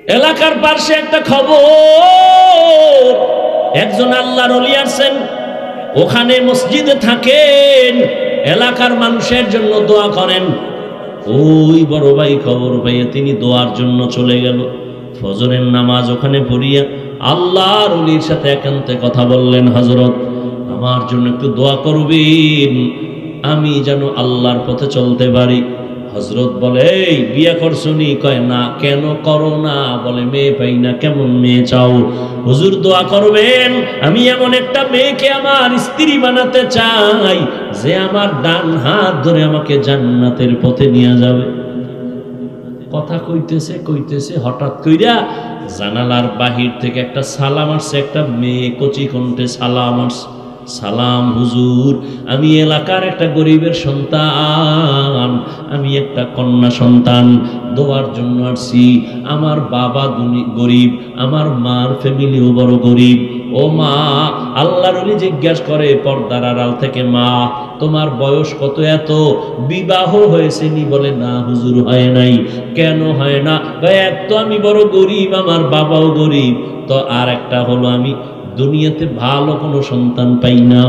এলাকার পাশে একটা খবর, একজন আল্লাহর ওলি আছেন, ওখানে মসজিদে থাকেন, এলাকার মানুষের জন্য দোয়া করেন। ওই বড় ভাই খবর পাইয়া তিনি দোয়ার জন্য চলে গেল। ফজরের নামাজ ওখানে পড়িয়া আল্লাহর ওলির সাথে একান্তে কথা বললেন, হযরত আমার জন্য একটু দোয়া করবেন, আমি যেন আল্লাহর পথে চলতে পারি। হযরত বলে, এই বিয়ে করছনি? কয় না। কেন করো না? বলে মেয়ে পাই না। কেমন মেয়ে চাও? হুজুর দোয়া করবেন, আমি এমন একটা মেয়েকে আমার স্ত্রী বানাতে চাই যে আমার ডান হাত ধরে আমাকে জান্নাতের পথে নিয়ে যাবে। কথা কইতেছে কইতেছে হঠাৎ কইরা জানালার বাহির থেকে একটা সালাম আসছে, একটা মেয়ে কচি কণ্ঠে সালাম আসছে, সালাম হুজুর, আমি এলাকার একটা গরিবের সন্তান, আমি একটা কন্যা সন্তান, দোয়ার জন্য আসছি। আমার বাবা গরিব, আমার মার ফ্যামিলিও বড় গরিব। ও মা, আল্লাহর ওলি জিজ্ঞাসা করে পর্দার আড়াল থেকে, মা তোমার বয়স কত? এত বিবাহ হয়েছে নি? বলে না হুজুর, হয় নাই। কেন হয় না? এক তো আমি বড় গরিব, আমার বাবাও গরিব, তো আর একটা হলো আমি দুনিয়াতে ভালো কোনো সন্তান পাই না।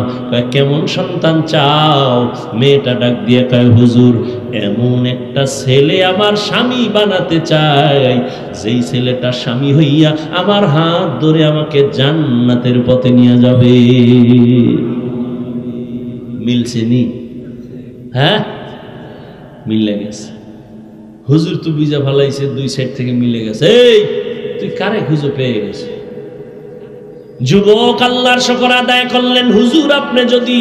কেমন সন্তান চাও? মেয়েটা ডাক দিয়ে কয়, হুজুর এমন একটা ছেলে আমার স্বামী বানাতে চাই, যেই ছেলেটা স্বামী হইয়া আমার হাত ধরে আমাকে জান্নাতের পথে নিয়ে যাবে। মিলছে নি? হ্যাঁ, মিলে গেছে। হুজুর তো বিজা ফালাইছে, দুই সাইড থেকে মিলে গেছে। এই তুই কারে খুঁজে পেয়ে গেছে? যুবক আল্লাহর শুকর আদায় করলেন, হুজুর আপনি যদি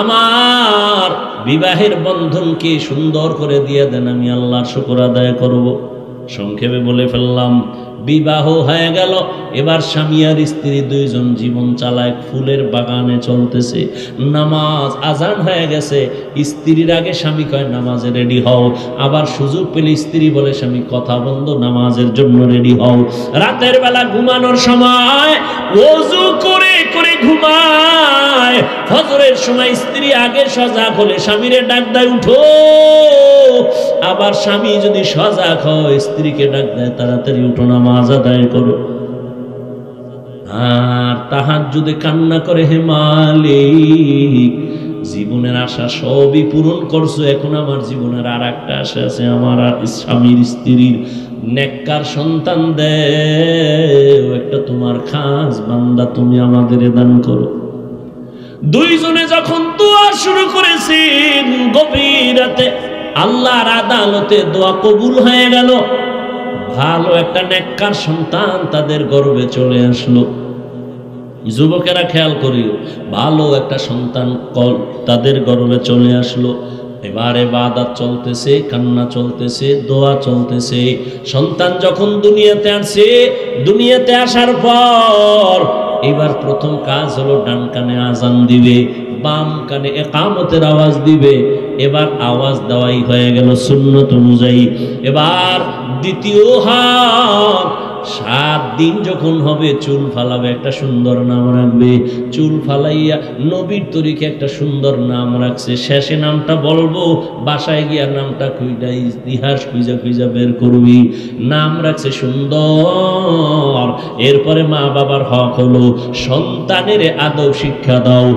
আমার বিবাহের বন্ধনকে সুন্দর করে দিয়ে দেন, আমি আল্লাহর শুকর আদায় করব। সংক্ষেপে বলে ফেললাম, বিবাহ হয়ে গেল। এবার স্বামী আর স্ত্রী দুইজন জীবন চালায়, ফুলের বাগানে চলতেছে। নামাজ আজান হয়ে গেছে, স্ত্রীর আগে স্বামী কয় নামাজে রেডি হও। আবার সুযোগ পেলে স্ত্রী বলে, স্বামী কথা বন্ধ, নামাজের জন্য রেডি হও। রাতের বেলা ঘুমানোর সময় ওযু করে করে ঘুমায়। ফজরের সময় স্ত্রী আগে সজাগ হলে স্বামীরে ডাক দেয়, উঠো। আবার স্বামী যদি সজাগ হয়, স্ত্রীকে ডাক দেয়, তাড়াতাড়ি উঠো, নামাজ আদায় করো। আর তাহাজ্জুদে কান্না করে, হে মালিক, জীবনের আশা সবই পূরণ করছো, এখন আমার জীবনের আর একটা আশা আছে, আমার স্বামীর স্ত্রীর নেককার সন্তান দেও, একটা তোমার খাস বান্দা তুমি আমাদের দান করো। দুইজনে যখন দোয়া শুরু করেছেন, গভীর রাতে আল্লাহর আদালতে দোয়া কবুল হয়ে গেল। ভালো একটা নেককার সন্তান তাদের গর্ভে চলে আসলো। যুবকেরা খেয়াল করিও, ভালো একটা সন্তান তাদের গর্ভে চলে আসলো। এবার ইবাদত চলতেছে, কান্না চলতেছে, দোয়া চলতেছে। সন্তান যখন দুনিয়াতে আসে, দুনিয়াতে আসার পর এবার প্রথম কাজ হলো ডান কানে আজান দিবে, বাম কানে ইকামতের আওয়াজ দিবে। এবার আওয়াজ দেওয়াই হয়ে গেল সুন্নত অনুযায়ী। এবার দ্বিতীয় হাত, 7 দিন যখন হবে চুল ফালাবে, একটা সুন্দর নাম রাখবে। চুল ফালাইয়া নবীর তরিকে একটা সুন্দর নাম রাখছে। শেষে নামটা বলবো, বাসায় গিয়া নামটা খুঁজা ইতিহাস খুঁজা খুঁজা বের করবি। নাম রাখছে সুন্দর। এরপরে মা বাবার হক হলো সন্তানের আদব শিক্ষা দাও।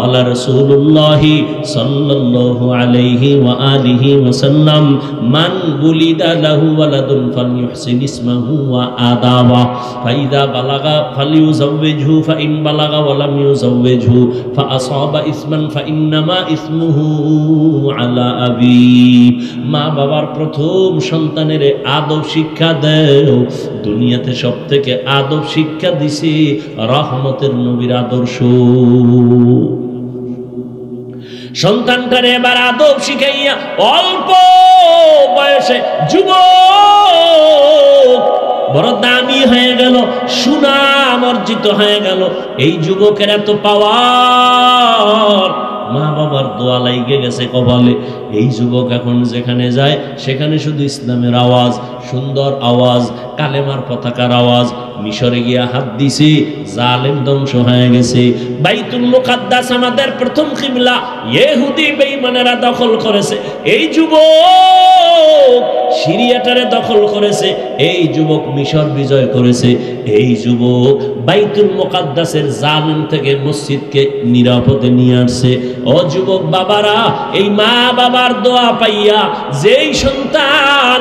আল্লাহ রাসূলুল্লাহ সাল্লাল্লাহু আলাইহি ওয়া আলিহি ওয়াসাল্লাম, মান বুলিদা লাহু ওয়ালাদুন ফালইউহসিন ইসমাহু ওয়া আদাবা, ফাইদা বালাগা ফালিউযাওবিজহু, ফাইন বালাগা ওয়া লাম ইউযাওবিজহু ফাআসাবা ইসমান ফাইন্নামা ইসমুহু আলা আবি। মা বাবার প্রথম সন্তানের আদব শিক্ষা দেও। দুনিয়াতে সবথেকে আদব শিক্ষা দিছে রহমতের নবীর আদর্শ। সন্তানটারে এবার আদব শিখাইয়া অল্প বয়সে যুবক বড় দামি হয়ে গেল, সুনাম অর্জিত হয়ে গেল। এই যুবকের এত পাওয়ার, মা বাবার দোয়া লাইগে গেছে কপালে। এই যুবক এখন যেখানে যায় সেখানে শুধু ইসলামের আওয়াজ, সুন্দর আওয়াজ, কালেমার পতাকার আওয়াজ। মিশরে গিয়া হাত দিছে, জালেম ধ্বংস হয়ে গেছে। বাইতুল মুকাদ্দাস আমাদের প্রথম কিবলা ইহুদি বেঈমানেরা দখল করেছে। এই যুবক সিরিয়াটারে দখল করেছে, এই যুবক মিশর বিজয় করেছে, এই যুবক বাইতুল মুকাদ্দাসের জালেম থেকে মসজিদকে নিরাপদে নিয়ে আসছে। ও যুবক বাবারা, এই মা বাবার দোয়া পাইয়া যেই সন্তান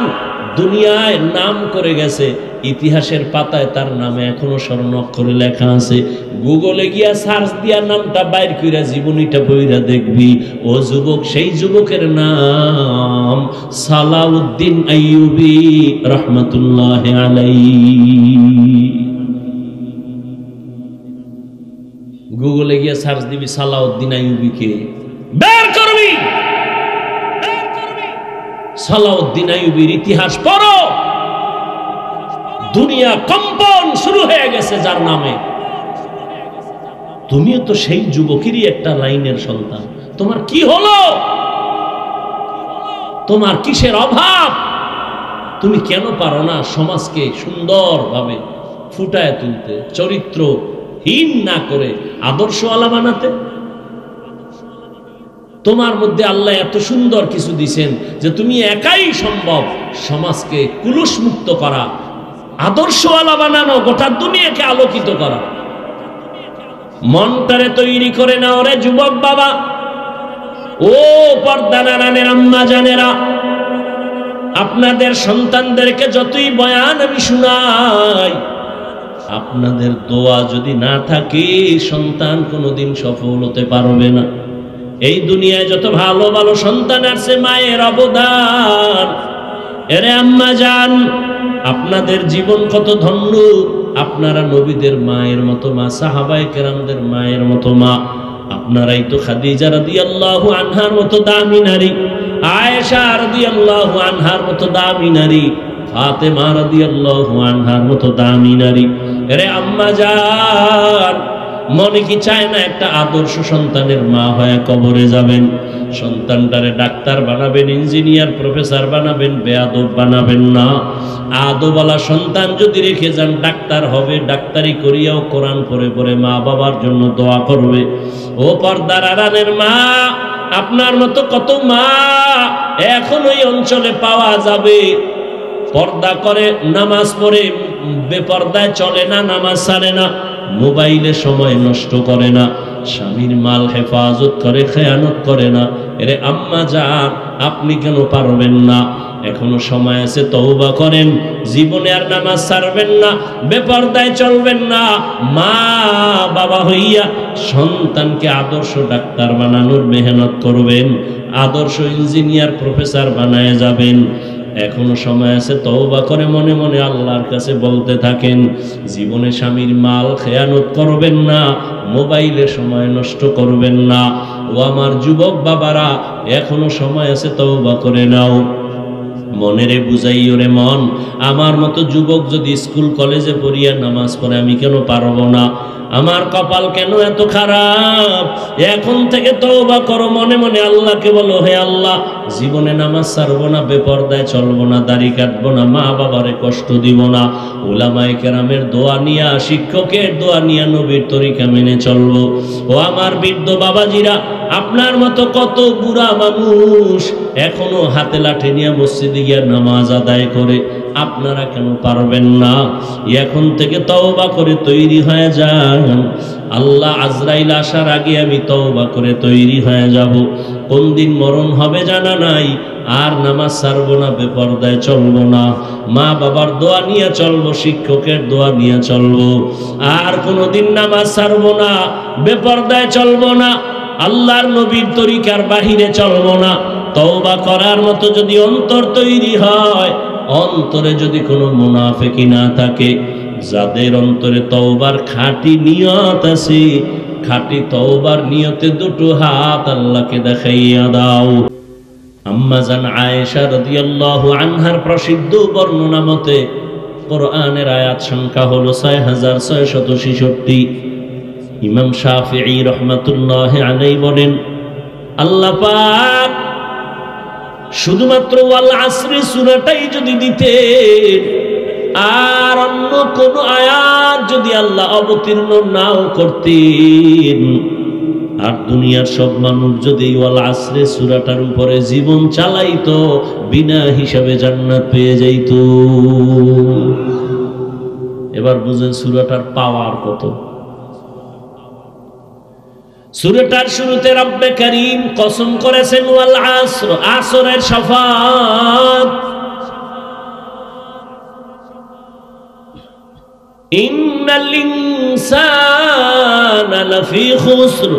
দুনিয়ায় নাম করে গেছে, ইতিহাসের পাতায় তার নামে এখনো স্বর্ণাক্ষরে লেখা আছে। গুগলে গিয়া সার্চ দিয়া নামটা বাইর কইরা জীবনীটা বইরা দেখবি, ও যুবক, সেই যুবকের নাম সালাউদ্দিন আইয়ুবী রাহমাতুল্লাহি আলাইহি। গুগলে গিয়া সার্চ দিবি সালাউদ্দিন আইয়ুবীকে, বের করবি। সালাউদ্দিন আইয়ুবীর ইতিহাস পড়ো, দুনিয়া কম্পন শুরু হয়ে গেছে যার নামে। তুমিও তো সেই যুবকেরই একটা লাইনের সন্তান। তোমার কি হলো? তোমার কিসের অভাব? তুমি কেন পারো না সমাজকে সুন্দরভাবে ফুটায় তুলতে, চরিত্রহীন না করে আদর্শওয়ালা বানাতে? তোমার মধ্যে আল্লাহ এত সুন্দর কিছু দিছেন যে তুমি একাই সম্ভব সমাজকে কুলুষ মুক্ত করা, আদর্শওয়ালা বানানো, গোটা দুনিয়াকে আলোকিত করা। মনটারে তৈরি করে নাও রে যুবক বাবা। ও পর্দানারানের আম্মা জানেরা, আপনাদের সন্তানদেরকে যতই বয়ান আমি শুনাই, আপনাদের দোয়া যদি না থাকে সন্তান কোনোদিন সফল হতে পারবে না। এই দুনিয়ায় যত ভালো ভালো সন্তান আছে, মায়ের অবদান। এরে আম্মা জান, আপনাদের জীবন কত ধন্য। আপনারা নবীদের মায়ের মতো মা, সাহাবায়ে কেরামদের মায়ের মতো মা। আপনারাই তো খাদিজা রাদিয়াল্লাহু আনহার মতো দামি নারী, আয়েশা রাদিয়াল্লাহু আনহার মতো দামি নারী, ফাতেমা রাদিয়াল্লাহু আনহার মতো দামি নারী। এরে আম্মা জান, মনে কি চায় না একটা আদর্শ সন্তানের মা হয়ে কবরে যাবেন? সন্তানটারে ডাক্তার বানাবেন, ইঞ্জিনিয়ার, প্রফেসর বানাবেন, বেয়াদব বানাবেন না। আদবওয়ালা সন্তান যদি রেখে যান, ডাক্তার হবে, ডাক্তারি করিয়াও কোরআন পড়ে পড়ে মা বাবার জন্য দোয়া করবে। ও পর্দার আড়ালের মা, আপনার মতো কত মা এখন ওই অঞ্চলে পাওয়া যাবে। পর্দা করে, নামাজ পড়ে, বেপর্দায় চলে না, নামাজ ছাড়ে না, মোবাইলে সময় নষ্ট করে না, স্বামীর মাল হেফাজত করে, খেয়ানত করে না। এরে আম্মা জান, আপনি কেন পারবেন না? এখনো সময় আছে, তওবা করেন। জীবনে আর নামাজ ছাড়বেন না, বেপর্দায় চলবেন না। মা বাবা হইয়া সন্তানকে আদর্শ ডাক্তার বানানোর মেহনত করবেন, আদর্শ ইঞ্জিনিয়ার, প্রফেসর বানায় যাবেন। এখনো সময় আছে, তওবা করে মনে মনে আল্লাহর কাছে বলতে থাকেন। জীবনে স্বামীর মাল খেয়ানত করবেন না, মোবাইলে সময় নষ্ট করবেন না। ও আমার যুবক বাবারা, এখনো সময় আছে, তওবা করে নাও। মনেরে বুঝাইও রে মন, আমার মতো যুবক যদি স্কুল কলেজে পড়িয়া নামাজ পড়ে, আমি কেন পারবো না? আমার কপাল কেন এত খারাপ? এখন থেকে তওবা করো, মনে মনে আল্লাহকে বলো, হে আল্লাহ, জীবনে নামাজ ছাড়বো না, বেপর্দায় চলবো না, দাড়ি কাটবো না, মা বাবারে কষ্ট দিব না। উলামায়ে কেরামের দোয়া নিয়া, শিক্ষকের দোয়া নিয়া নবীর তরিকা মেনে চলবো। ও আমার বৃদ্ধ বাবাজিরা, আপনার মতো কত বুড়া মানুষ এখনো হাতে লাঠি নিয়ে মসজিদে গিয়ে নামাজ আদায় করে, আপনারা কেন পারবেন না? এখন থেকে তওবা করে তৈরি হয়ে যান। আল্লাহ আজরাইল আসার আগে আমি তওবা করে তৈরি হয়ে যাব। কোন দিন মরণ হবে জানা নাই। আর নামাজ ছাড়বো না, বেপর্দায় চলবো না, মা বাবার দোয়া নিয়ে চলবো, শিক্ষকের দোয়া নিয়ে চলবো। আর কোনোদিন নামাজ ছাড়বো না, বেপর্দায় চলবো না, আল্লাহর নবীর তরিকার বাহিরে চলবো না। তওবা করার মতো যদি অন্তর তৈরি হয়, অন্তরে যদি কোনো মুনাফিকি না থাকে, যাদের অন্তরে তওবার খাঁটি নিয়ত আছে, খাঁটি তওবার নিয়তে দুটো হাত আল্লাহকে দেখাইয়া দাও। আম্মা জান আয়েশা রাদিয়াল্লাহু আনহার প্রসিদ্ধ বর্ণনা মতে কোরআনের আয়াত সংখ্যা হলো ৬৬৬৬। ইমাম শাফিঈ রাহমাতুল্লাহি আলাইহি বলেন, আল্লাহ পাক শুধুমাত্র ওয়াল আসরি সূরাটাই যদি দিতেন, আর অন্য কোন আয়াত যদি আল্লাহ অবতীর্ণ নাও করতেন, আর দুনিয়ার সব মানুষ যদি ওয়াল আসরে সূরাটার উপরে জীবন চালাইতো, বিনা হিসাবে জান্নাত পেয়ে যাইত। এবার বুঝেন সূরাটার পাওয়ার কত। সূরাটার শুরুতে রব্বে করিম কসম করেছেন ওয়াল আসর, আসরের শাফাত, ইন্নাল ইনসানা লাফি খুসর।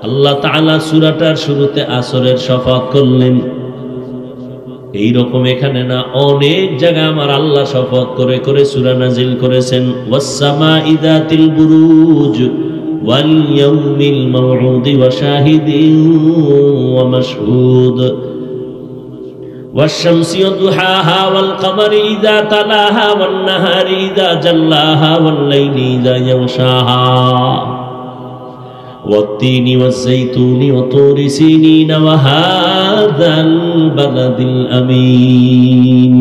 আল্লাহ তাআলা সূরাটার শুরুতে আসরের শপথ করলেন। এই রকম এখানে না, অনেক জায়গায় আমার আল্লাহ শপথ করে করে সূরা নাজিল করেছেন। ওয়াস সামাই যাতিল বুরুজ ওয়াল ইয়াউমিল মাউউদ ওয়া শাহিদিন ওয়া মাশহুদ ওয়াশ শামসি ওয়া দুহাহা ওয়াল কমারি ইযা তালাহা ওয়ান নাহারি ইযা জাল্লাহা ওয়াল লাইলি ইযা ইয়াগশাহা والتين والزيتون وطور سينين وهذا البلد الأمين।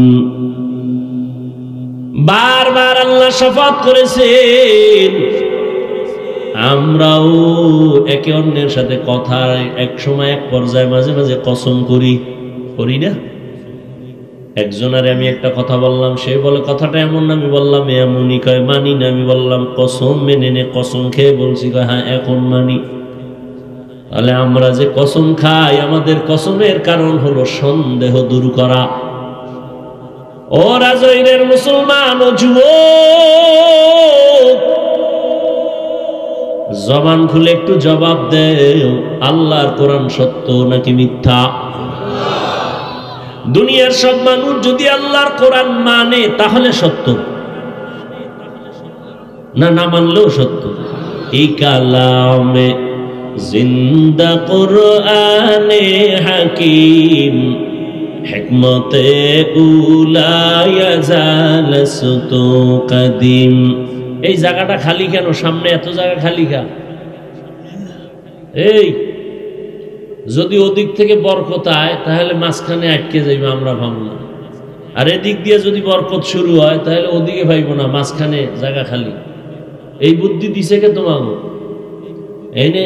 বারবার আল্লাহ শপথ করেছেন। আমরাও একে অন্যের সাথে কথা এক সময় এক পর্যায়ে মাঝে মাঝে কসম করি না? একজনারে আমি একটা কথা বললাম, সে বলে কথাটা এমন না, আমি বললাম এমনই, কয় মানি না। আমি বললাম কসম মেনে নে, কসম খেয়ে বলছি, কয় হ্যাঁ এখন মানি। তাহলে আমরা যে কসম খাই, আমাদের কসমের কারণ হলো সন্দেহ দূর করা। ও রাজৈরের মুসলমান ও যুবক, জবান খুলে একটু জবাব দেও, আল্লাহর কোরআন সত্য নাকি মিথ্যা? দুনিয়ার সব মানুষ যদি আল্লাহর কোরআন মানে তাহলে সত্য, না না মানলেও সত্য। এই কালামে জিন্দা কোরআনে হাকিম হিকমতে উলায়া জালসতু কদিম। এই জায়গাটা খালি কেন? সামনে এত জায়গা খালি কা? এই যদি ওদিক থেকে বরকত আয় তাহলে মাঝখানে আটকে যাইবে, আমরা ভাবব না। আর এদিক দিয়ে যদি বরকত শুরু হয় তাহলে ওদিকে ভাইব না, মাঝখানে জায়গা খালি। এই বুদ্ধি দিছে কে তোমাকে? এনে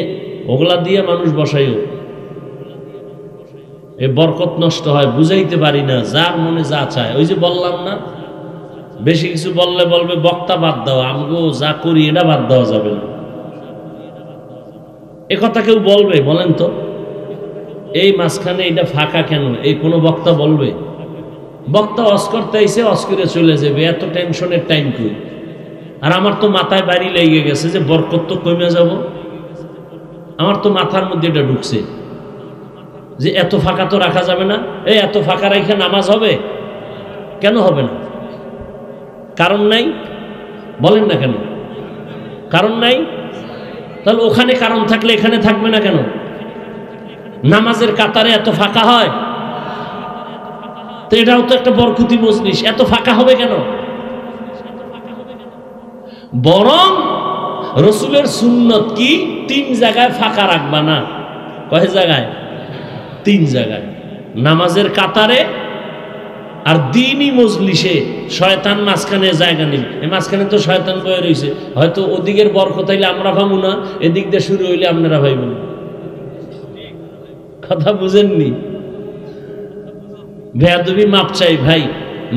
ওগুলা দিয়ে মানুষ বসাইও, এই বরকত নষ্ট হয়, বুঝাইতে পারি না, যার মনে যা চায়। ওই যে বললাম না, বেশি কিছু বললে বলবে বক্তা বাদ দাও, আমগো যা করি এটা বাদ দেওয়া যাবে না। এ কথা কেউ বলবে? বলেন তো। এই মাঝখানে এটা ফাঁকা কেন? এই কোনো বক্তা বলবে? বক্তা অস করতে আইসে, অস করে চলে যাবে, এত টেনশনের টাইম কই? আর আমার তো মাথায় বাড়ি লেগে গেছে যে বরকত তো কমে যাব। আমার তো মাথার মধ্যে এটা ঢুকছে যে এত ফাঁকা তো রাখা যাবে না। এই এত ফাঁকা রেখে নামাজ হবে? কেন হবে না? কারণ নাই? বলেন না কেন কারণ নাই? তাহলে ওখানে কারণ থাকলে এখানে থাকবে না কেন? নামাজের কাতারে এত ফাঁকা হয়, তো এটাও তো একটা বরকতি মজলিস, এত ফাঁকা হবে কেন? বরং রসুলের সুন্নত কি 3 জায়গায় ফাঁকা রাখবা না। কয় জায়গায়? 3 জায়গায়। নামাজের কাতারে আর দ্বীনি মজলিসে শয়তান মাঝখানে জায়গা নেই। এই মাঝখানে তো শয়তান বয়ে রয়েছে, হয়তো ওদিকের বরকত হইলে আমরা ভাবু না, এদিক দিয়ে শুরু হইলে আপনারা ভাইবেন। কথা বুঝেননি? বেয়াদবি মাপ চাই ভাই,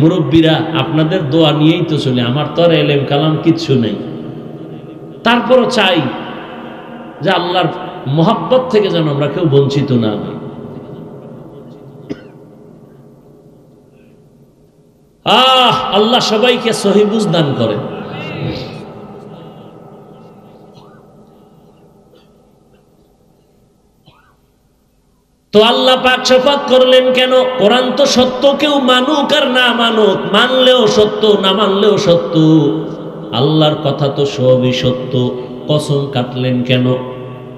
মুরব্বীরা আপনাদের দোয়া নিয়েই তো চলে, আমার তো আর এলেম কালাম কিচ্ছু নেই। তারপরও চাই যে আল্লাহর মহব্বত থেকে যেন আমরা কেউ বঞ্চিত না হই। আল্লাহ সবাইকে সহি বুঝ দান করেন। তো আল্লাহ পাক শপথ করলেন কেন? কোরআন তো সত্য, কেউ মানুক আর না মানুক, মানলেও সত্য না মানলেও সত্য। আল্লাহর কথা তো সবই সত্য। কসম কাটলেন কেন?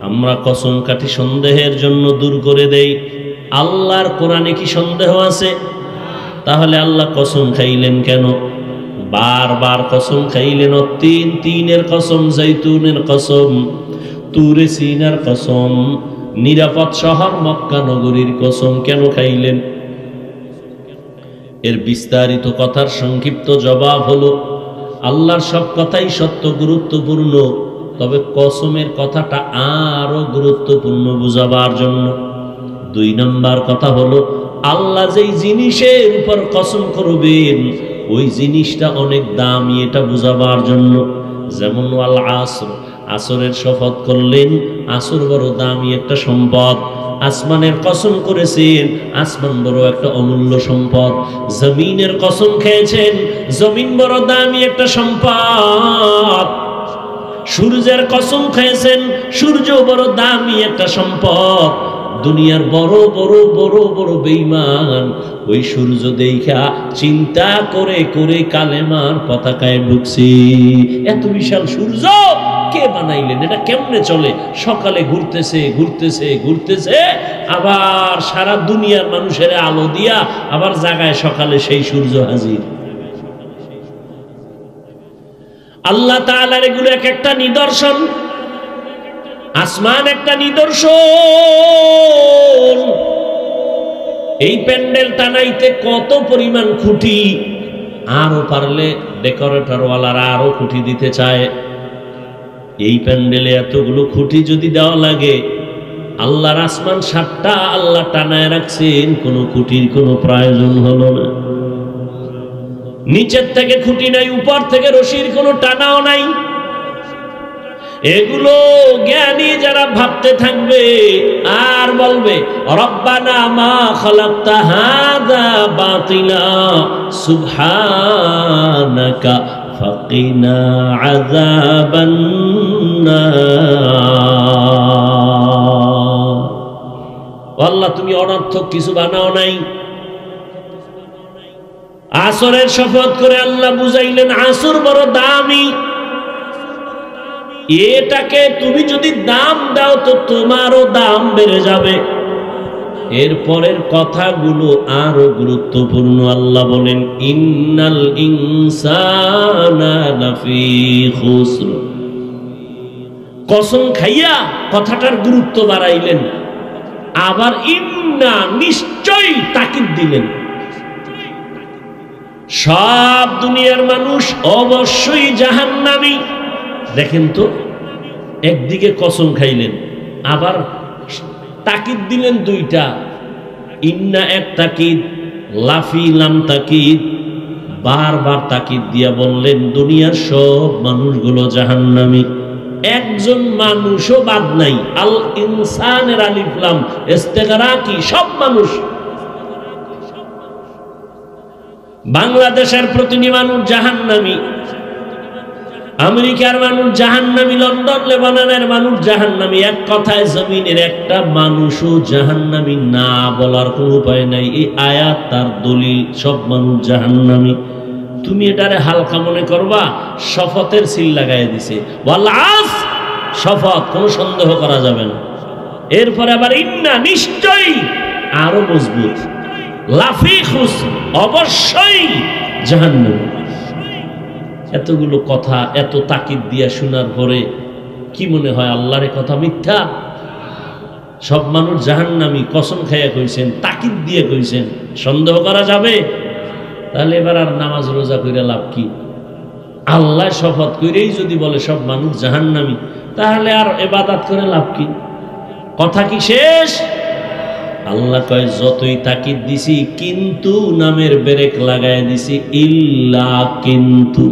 আমরা কসম কাটি সন্দেহের জন্য, দূর করে দেই। আল্লাহর কোরআনে কি সন্দেহ আছে? তাহলে আল্লাহ কসম খাইলেন কেন? বারবার কসম খাইলেন। তিনের কসম, জৈতুনের কসম, তুরে সিনার কসম, নিরাপদ শহর মক্কা নগরীর কসম কেন খাইলেন? এর বিস্তারিত কথার সংক্ষিপ্ত জবাব হলো, আল্লাহর সব কথাই সত্য, গুরুত্বপূর্ণ, তবে কসমের কথাটা আরো গুরুত্বপূর্ণ বুঝাবার জন্য। 2 নম্বর কথা হলো, আল্লাহ যেই জিনিসের উপর কসম করবেন ওই জিনিসটা অনেক দামি, এটা বুঝাবার জন্য। যেমন ওয়াল আসর, আসরের শপথ করলেন, আসর বড় দামি একটা সম্পদ। আসমানের কসম করেছেন, আসমান বড় একটা অমূল্য সম্পদ। জমিনের কসম খেয়েছেন, জমিন বড় দামি একটা সম্পদ। সূর্যের কসম খেয়েছেন, সূর্য বড় দামি একটা সম্পদ। দুনিয়ার বড় বড় বড় বড় বেঈমান ওই সূর্য দেখা চিন্তা করে করে কালেমার পতাকায় ঢুকছে। এত বিশাল সূর্য কে বানাইলেন? এটা কেমনে চলে? সকালে ঘুরতেছে ঘুরতেছে ঘুরতেছে, আবার সারা দুনিয়ার মানুষের আলো দিয়া আবার জাগায় সকালে সেই সূর্য হাজির। আল্লাহ তাআলার এগুলো এক একটা নিদর্শন। আসমান একটা নিদর্শন। এই প্যান্ডেল টানাইতে কত পরিমাণ খুঁটি, আরো পারলে ডেকোরেটর ওয়ালারা আরো খুঁটি দিতে চায়। এই প্যান্ডেলে এতগুলো খুঁটি যদি দেওয়া লাগে, আল্লাহর আসমান 7টা আল্লাহ টানায় রাখছেন, কোনো খুঁটির কোনো প্রয়োজন হলো না। নিচের থেকে খুঁটি নাই, উপর থেকে রশির কোনো টানাও নাই। এগুলো জ্ঞানী যারা ভাবতে থাকবে আর বলবে, রব্বানা মা খালাকতা হাযা বাতিলা সুবহানাকা ফাকিনা আযাবান নার। আল্লাহ, তুমি অনর্থক কিছু বানাও নাই। আসরের শপথ করে আল্লাহ বুঝাইলেন, আসর বড় দামি। এটাকে তুমি যদি দাম দাও তো তোমারও দাম বেড়ে যাবে। এরপরের কথাগুলো আরো গুরুত্বপূর্ণ। আল্লাহ বলেন, ইন্নাল ইনসানা লাফি খুসর। কসম খাইয়া কথাটার গুরুত্ব বাড়াইলেন, আবার ইন্না নিশ্চয়ই তাকিদ দিলেন। সব দুনিয়ার মানুষ অবশ্যই জাহান্নামী। দেখেন তো, একদিকে কসম খাইলেন, আবার তাকিদ দিলেন 2টা। ইন্না এক তাকিদ, লাফি লাম তাকিদ। বারবার তাকিদ দিয়া বললেন দুনিয়ার সব মানুষগুলো জাহান্নামী, একজন মানুষও বাদ নাই। আল ইনসানের আলিফ লাম ইস্তেগরাকি, সব মানুষ। বাংলাদেশের প্রতিটি মানুষ জাহান্নামী, আমেরিকার মানুষ জাহান্নামী, লন্ডন লেবাননের মানুষ জাহান্নামী। এক কথায় জমিনের একটা মানুষও জাহান্নামী না বলার কোনো উপায় নাই। এই আয়াত তার দলিল, সব মানুষ জাহান্নামী। তুমি এটারে হালকা মনে করবা, শপথের সিল লাগাই দিছে। ওয়াল আস, শপথ, কোনো সন্দেহ করা যাবে না। এরপরে আবার ইন্না, নিশ্চয়ই, আরো মজবুত। লাফি খুস, অবশ্যই জাহান্নামী। এতগুলো কথা এত তাকিদ দিয়া শোনার পরে কি মনে হয় আল্লাহর কথা মিথ্যা? সব মানুষ জাহান্নামী, কসম খাইয়া কইছেন, তাকিদ দিয়ে কইছেন, সন্দেহ করা যাবে? তাহলে এবার আর নামাজ রোজা কইরা লাভ কি? আল্লাহ শপথ কইরেই যদি বলে সব মানুষ জাহান্নামী, তাহলে আর ইবাদত করে লাভ কি? কথা কি শেষ? আল্লাহ কয়, যতই তাকিদ দিছি কিন্তু নামের ব্রেক লাগায় দিছি। ইল্লা, কিন্তু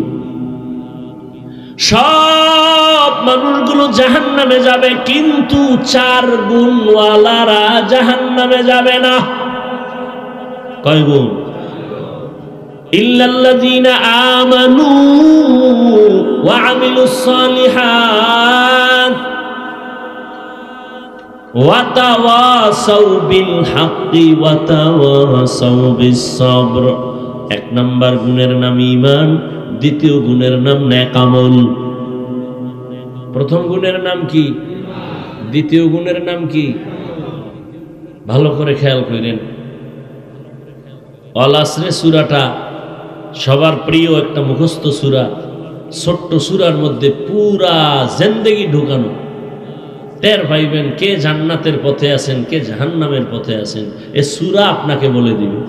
সব মানুষগুলো জাহান্নামে যাবে, কিন্তু 4 গুণওয়ালারা জাহান্নামে যাবে না। কয় গুণ? ইল্লাল্লাযীনা আমানু ওয়া আমিলুস সালিহাত ওয়া তাওয়াসাউ বিল হাক্কি ওয়া তাওয়াসাউ বিস সবর। 1 নম্বর গুণের নাম ঈমান, দ্বিতীয় গুণের নাম নেক আমল। প্রথম গুণের নাম কি? দ্বিতীয় গুণের নাম কি? ভালো করে খেয়াল করেন। আল আসরে সূরাটা সবার প্রিয় একটা মুখস্থ সূরা। ছোট্ট সূরার মধ্যে পুরা জিন্দেগি ঢুকানো। টের পাইবেন কে জান্নাতের পথে আছেন, কে জাহান্নামের পথে আছেন। এ সূরা আপনাকে বলে দিবে।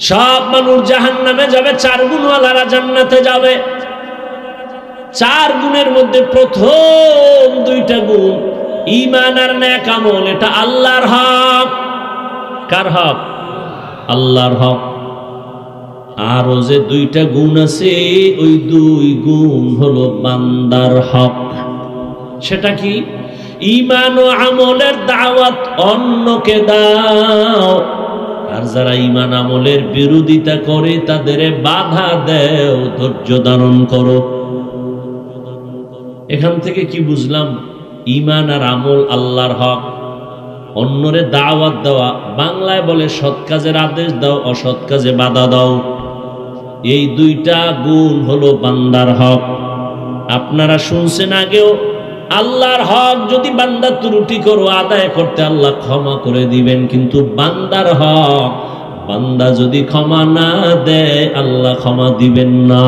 সব মানুষ জাহান্নামে যাবে, 4 গুণওয়ালারা জান্নাতে যাবে। 4 গুণের মধ্যে প্রথম 2টা গুণ ঈমান আর নেক আমল, এটা আল্লাহর হক। কার হক? আল্লাহর হক। আর ও যে 2টা গুণ আছে, ওই 2 গুণ হলো বান্দার হক। সেটা কি? ঈমান ও আমলের দাওয়াত অন্যকে দাও, আর যারা ঈমান আমলের বিরোধিতা করে তাদের বাধা দেও, ধৈর্য ধারণ করো। এখান থেকে কি বুঝলাম? ঈমান আর আমল আল্লাহর হক, অন্যরে দাওয়াত দেওয়া, বাংলায় বলে সৎ কাজের আদেশ দাও, অসৎ কাজে বাধা দাও। এই 2টা গুণ হলো বান্দার হক। আপনারা শুনছেন আগেও, আল্লাহর হক যদি বান্দা ত্রুটি করো আদায় করতে আল্লাহ ক্ষমা করে দিবেন, কিন্তু বান্দার হক বান্দা যদি ক্ষমা না দেয় আল্লাহ ক্ষমা দিবেন না।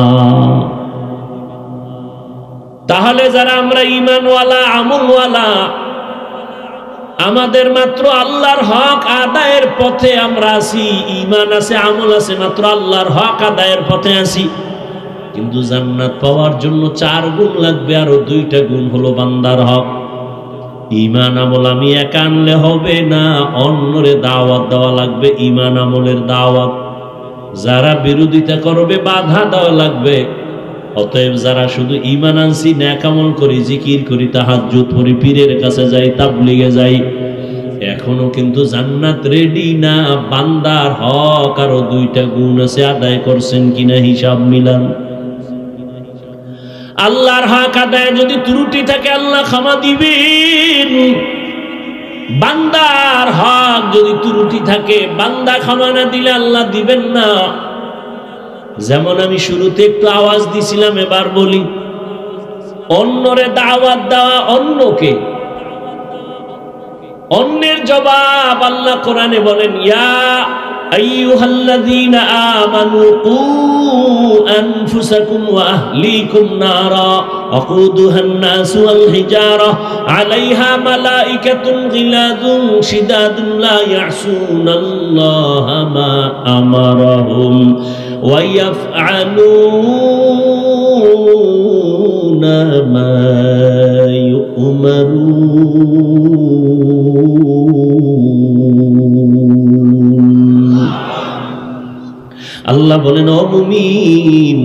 তাহলে যারা আমরা ঈমানওয়ালা আমলওয়ালা, আমাদের মাত্র আল্লাহর হক আদায়ের পথে আমরা আছি, ঈমান আছে আমল আছে, মাত্র আল্লাহর হক আদায়ের পথে আছি। কিন্তু জান্নাত পাওয়ার জন্য 4 গুণ লাগবে, আরো 2টা গুণ হলো বান্দার হক। ঈমান আমল আমি একা আনলে হবে না, অন্যরে দাওয়াত দেওয়া লাগবে, ঈমান আমলের দাওয়াত। যারা বিরোধিতা করবে বাধা দেওয়া লাগবে। অতএব যারা শুধু ঈমান আনছি, নেক আমল করি, জিকির করি, তাহাজ্জুদ পড়ি, পীরের কাছে যাই, তাবলীগে যাই, এখনো কিন্তু জান্নাত রেডি না। বান্দার হক আরো 2টা গুণ আছে, আদায় করছেন কিনা হিসাব মিলান। আল্লাহর হক আদায় যদি ত্রুটি থাকে আল্লাহ ক্ষমা দিবেন। বান্দার হক যদি ত্রুটি থাকে, বান্দা ক্ষমা না দিলে আল্লাহ দিবেন না। যেমন আমি শুরুতে একটু আওয়াজ দিছিলাম, এবার বলি, অন্যরে দাওয়াত দেওয়া, অন্যকে, অন্যের জবাব আল্লাহ কোরআনে বলেন, ইয়া আইয়ুহাল্লাযীনা আমানু কু আনফুসাকুম ওয়া আহলিকুম নারা ওয়াকুদুহান নাসু ওয়াল হিজারা আলাইহা মালাইকাতুন গিলাযুন শিদাদুন লা ইয়াসুনাল্লাহা মা আমারাহুম ওয়া ইয়াফআলুনা মা ইউমারুন। আল্লাহ বলেন, ও মুমিন,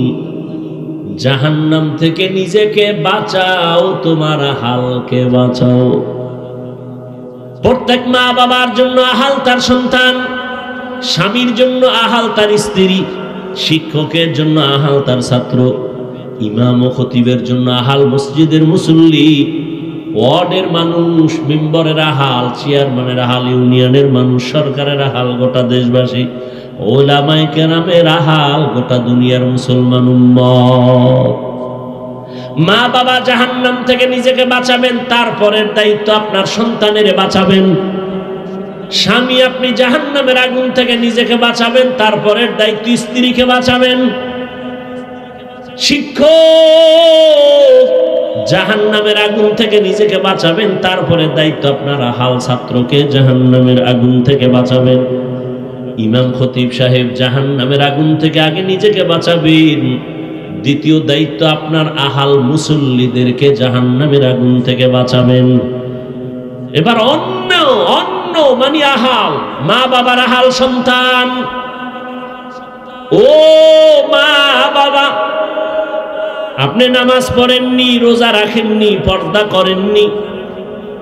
জাহান্নাম থেকে নিজেকে বাঁচাও, তোমার আহালকে বাঁচাও। প্রত্যেক মা বাবার জন্য আহাল তার সন্তান, স্বামীর জন্য আহাল তার স্ত্রী, শিক্ষকের জন্য আহাল তার ছাত্র, ইমাম ও খতিবের জন্য আহাল মসজিদের মুসল্লি, ওয়ার্ডের মানুষ, মেম্বরের আহাল, চেয়ারম্যানের আহাল, ইউনিয়নের মানুষ, সরকারের আহাল, গোটা দেশবাসী, ওলামায়ে কেরামের আহাল, গোটা দুনিয়ার মুসলমান উম্মত। মা বাবা জাহান্নাম থেকে নিজেকে বাঁচাবেন, তারপরের দায়িত্ব আপনার সন্তানের বাঁচাবেন। স্বামী, আপনি জাহান্নামের আগুন থেকে নিজেকে বাঁচাবেন, তারপরের দায়িত্ব স্ত্রীকে বাঁচাবেন। শিক্ষক, জাহান্নামের আগুন থেকে নিজেকে বাঁচাবেন, তারপরে দায়িত্ব আপনার আহাল ছাত্রকে জাহান্নামের আগুন থেকে বাঁচাবেন। ইমাম খতিব সাহেব, জাহান্নামের আগুন থেকে আগে নিজেকে বাঁচাবেন, দ্বিতীয় দায়িত্ব আপনার আহাল মুসল্লিদেরকে জাহান্নামের আগুন থেকে বাঁচাবেন। এবার অন্য মানে আহাল, মা বাবার আহাল সন্তান। ও মা বাবা, আপনি নামাজ পড়েননি, রোজা রাখেননি, পর্দা করেননি,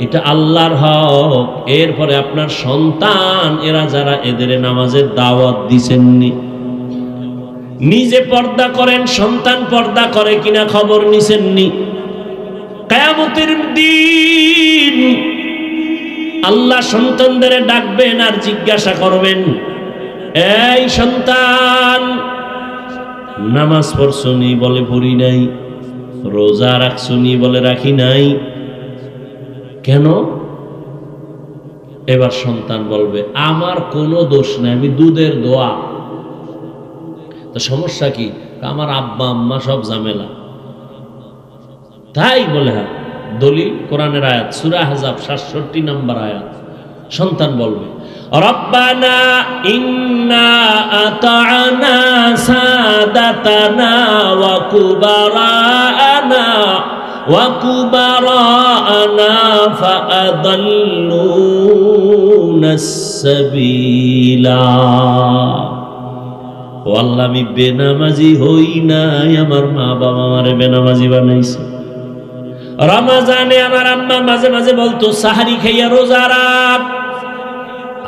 এটা আল্লাহর হক। এরপরে আপনার সন্তান, এরা যারা, এদের নামাজের দাওয়াত দিছেননি। নিজে পর্দা করেন, সন্তান পর্দা করে কিনা খবর নিছেননি। কিয়ামতের দিন আল্লাহ সন্তানদের ডাকবেন আর জিজ্ঞাসা করবেন, এই সন্তান, নামাজ পড়ছনি? বলে পড়ি নাই। রোজা রাখছনি? বলে রাখি নাই। কেন? এবার সন্তান বলবে, আমার কোনো দোষ নাই, আমি দুধের দোয়া। তো সমস্যা কি? আমার আব্বা আম্মা সব ঝামেলা। তাই বলে, হ্যাঁ, দলিল কোরআনের আয়াত, সূরা আহজাব ৬৭ নম্বর আয়াত। সন্তান বলবে, রব্বানা ইন্না আতা'না সাদাতানা ওয়া কুবারা'না ফাআদাল্লুনাস সাবিলা। ও আল্লাহ, আমি বেনামাজি হই নাই, আমার মা বাবা আমারে বেনামাজি বানাইছে। রমজানে আমার আম্মা মাঝে মাঝে বলতো সাহারি খাইয়া রোজা রাখ।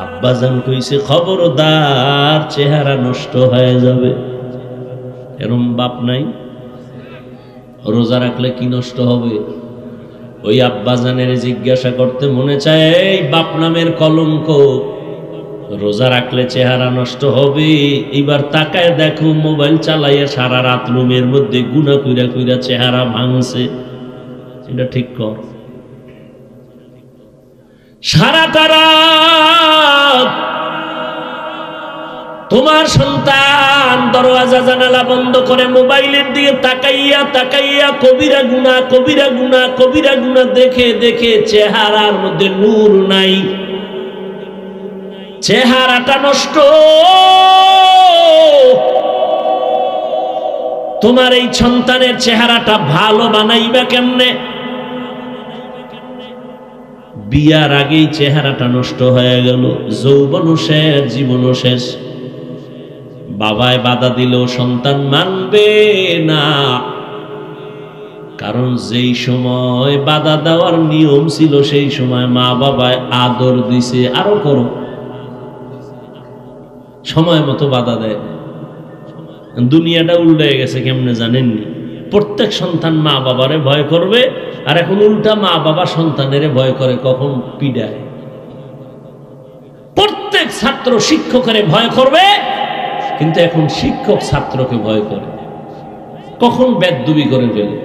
আব্বাজান কইছে খবরদার, চেহারা নষ্ট হয়ে যাবে। এরম বাপ নাই? রোজা রাখলে কি নষ্ট হবে? ওই আব্বাজানের জিজ্ঞাসা করতে মনে চায়, এই বাপ নামের কলঙ্ক, রোজা রাখলে চেহারা নষ্ট হবে। এবার তাকায় দেখো, মোবাইল চালাইয়া সারা রাত রুমের মধ্যে গুনা কইরা কইরা চেহারা ভাঙছে। এটা ঠিক কর। সারাটা রাত তোমার সন্তান দরওয়াজা জানালা বন্ধ করে মোবাইলের দিকে তাকাইয়া তাকাইয়া কবিরা গুনাহ দেখে দেখে চেহারার মধ্যে নূর নাই, চেহারাটা নষ্ট। তোমার এই সন্তানের চেহারাটা ভালো বানাইবা কেমনে? বিয়ার আগেই চেহারাটা নষ্ট হয়ে গেল, যৌবনও শেষ, জীবনও শেষ। বাবায় বাধা দিলেও সন্তান মানবে না, কারণ যেই সময় বাধা দেওয়ার নিয়ম ছিল সেই সময় মা বাবায় আদর দিছে, আরো করো, সময় মতো বাধা দেয়। দুনিয়াটা উল্টে গেছে কেমনে জানেননি? প্রত্যেক সন্তান মা বাবারে ভয় করবে, আর এখন উল্টা মা বাবা সন্তানের ভয় করে কখন পিডায়। প্রত্যেক ছাত্র শিক্ষকের ভয় করবে, কিন্তু এখন শিক্ষক ছাত্রকে ভয় করে কখন বেদবি করে ফেলে।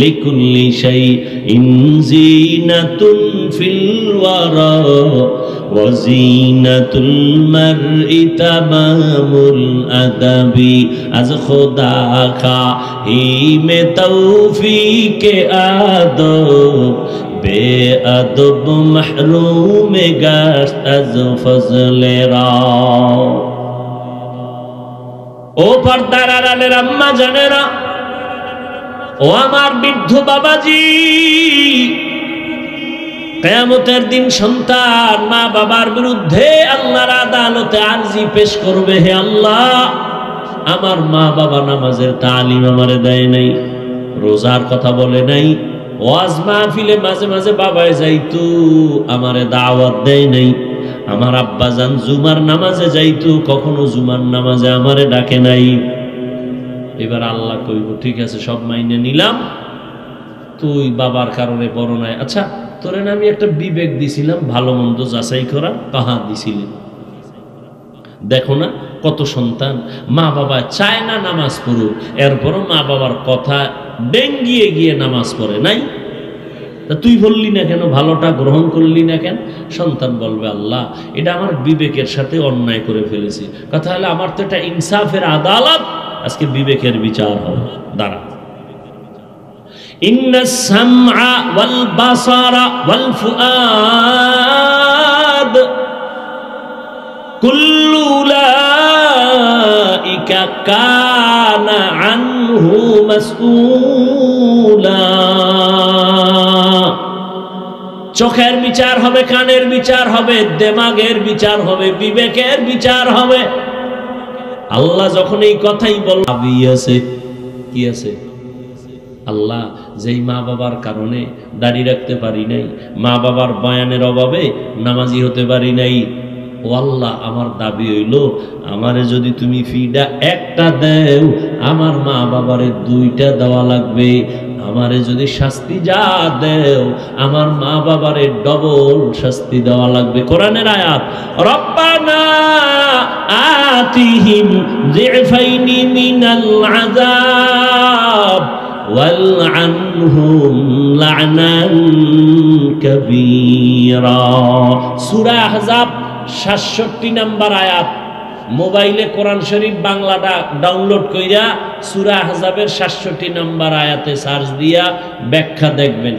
লিকুল্লি শাইইন জিনাতুন ফিল ওয়ারা ওয়া জিনাতুল মারই তামামুল আদাবি আজ খোদা কা হি মে তৌফিকে আদব বেআদব মাহরুম গাশত আজ ফজলে রা। ও পর্দার আড়ালের আম্মা জানেরা, ও আমার বৃদ্ধ বাবাজি, কিয়ামতের দিন সন্তান মা বাবার বিরুদ্ধে আল্লাহর আদালতে আরজি পেশ করবে, হে আল্লাহ, আমার মা বাবা নামাজের তালিম আমারে দেয় নাই, রোজার কথা বলে নাই, ওয়াজ মাহফিলে মাঝে মাঝে বাবায় যাইতো, আমারে দাওয়াত দেয় নাই, আমার আব্বাজান জুমার নামাজে যাইতো, কখনো জুমার নামাজে আমারে ডাকে নাই। এবার আল্লাহ কইব, ঠিক আছে, সব মাইনে নিলাম, তুই বাবার কারণে বড় নাই। আচ্ছা, তোরে না আমি একটা বিবেক দিছিলাম, ভালো মন্দ যাচাই করা, কাহা দিছিলেন? দেখো না কত সন্তান মা বাবা চায় না নামাজ পড়ুক, এরপরও মা বাবার কথা ডেঙ্গিয়ে গিয়ে নামাজ পড়ে নাই। তা তুই বললি না কেন, ভালোটা গ্রহণ করলি না কেন? সন্তান বলবে, আল্লাহ, এটা আমার বিবেকের সাথে অন্যায় করে ফেলেছি। কথা হলো, আমার তো এটা ইনসাফের আদালত, আজকে বিবেকের বিচার হবে। দাঁড়া, ইন্নাস সামআ ওয়াল বাসারা ওয়াল ফুআদ কুল্লু উলাইকা কানা আনহু মাসউলা। চোখের বিচার হবে, কানের বিচার হবে, দেমাগের বিচার হবে, বিবেকের বিচার হবে। আল্লাহ যখন এই কথাই বল, কি আছে? আল্লাহ, যেই মা বাবার কারণে দাড়ি রাখতে পারি নাই, মা বাবার বয়ানের অভাবে নামাজি হতে পারি নাই, ও আল্লাহ, আমার দাবি হইল, আমারে যদি তুমি ফিডা একটা দেও, আমার মা বাবারে দুইটা দেওয়া লাগবে। আমারে যদি শাস্তি যা দেও, আমার মা বাবারে ডবল শাস্তি দেওয়া লাগবে। কোরআনের আয়াত, রব্বানা আতিহিম যিফাইনি মিনাল আযাব ওয়ালআনহুম লা'নান কাবীরা। সূরা আহজাব ৬৭ নম্বর আয়াত। মোবাইলে কোরআন শরীফ বাংলাটা ডাউনলোড কইরা সূরা আহজাবের ৬৭ নম্বর আয়াতে সার্চ দিয়া ব্যাখ্যা দেখবেন।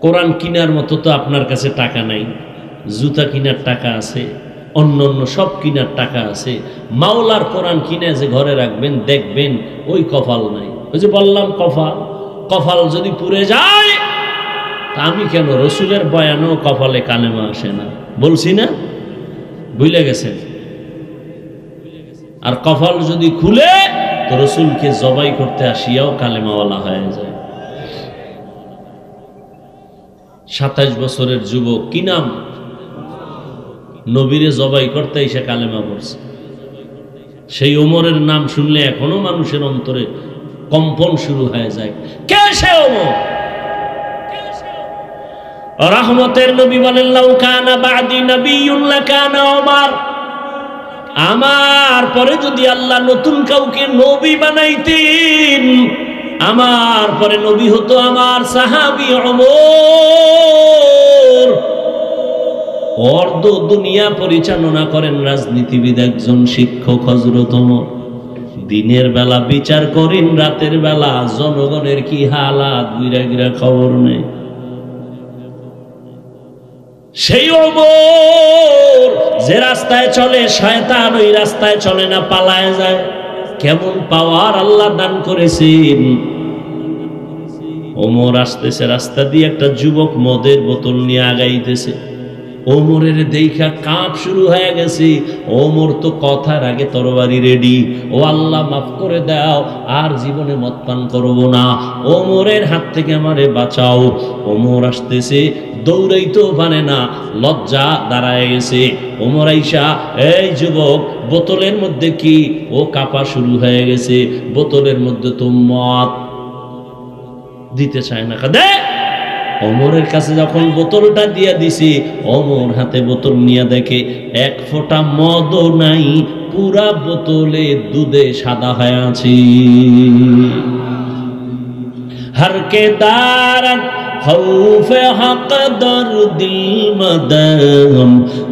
কোরআন কিনার মতো তো আপনার কাছে টাকা নাই জুতা কিনার টাকা আছে, অন্য অন্য সব কিনার টাকা আছে, মাওলার কোরআন কিনে যে ঘরে রাখবেন দেখবেন ওই কপাল নাই। ওই যে বললাম কপাল যদি পুড়ে যায়, তা আমি কেন, রসুলের বয়ানও কপালে কালেমা আসে না, বলছি না, ভুলে গেছেন। আর কপাল যদি খুলে তো রসুলকে জবাই করতে আসিয়াও কালেমাওয়ালা হয়ে যায়। 27 বছরের যুবক, কি নাম, নবীরে জবাই করতে এসে কালেমা পড়ছে। সেই ওমরের নাম শুনলে এখনো মানুষের অন্তরে কম্পন শুরু হয়ে যায়। কে সে ওমর? রহমতের নবী বলেন, লাউ কানা বাদি নাবিয়্যুন লাকানা ওমর, আমার পরে যদি আল্লাহ নতুন কাউকে নবী বানাইতেন, আমার পরে নবী হতো আমার সাহাবী ওমর। অর্ধ দুনিয়া পরিচালনা করেন রাজনীতিবিদ একজন শিক্ষক হযরত ওমর। দিনের বেলা বিচার করেন, রাতের বেলা জনগণের কি হালাত ঘুরে ঘুরে খবর নেই। সেই ওমর যে রাস্তায় চলে শয়তান ওই রাস্তায় চলে না, পালায় যায়। কেমন পাওয়ার আল্লাহ দান করেছেন। ওমর আসতেছে রাস্তা দিয়ে, একটা যুবক মদের বোতল নিয়ে আগাইতেছে। ওমরের দেখা কাঁপ শুরু হয়ে গেছে। ওমর তো কথার আগে তরবারি রেডি, ও আল্লাহ মাফ করে দাও, আর জীবনে মদ পান করবো না, ওমরের হাত থেকে আমারে বাঁচাও। ওমর আসতেছে, দৌড়াইতেও পারে না, লজ্জা দাঁড়ায় গেছে। ওমর আইসা, এই যুবক বোতলের মধ্যে কি? ও কাঁপা শুরু হয়ে গেছে। বোতলের মধ্যে তো মদ, দিতে চায় না, দে। ওমরের কাছে যখন বোতলটা দিয়ে দিছি, ওমর হাতে বোতল নিয়ে দেখে এক ফোঁটা মদও নাই, পুরা বোতলে দুধে সাদা হয়ে আছে। হরকে দারাত খৌফে হক দর দিল মদম,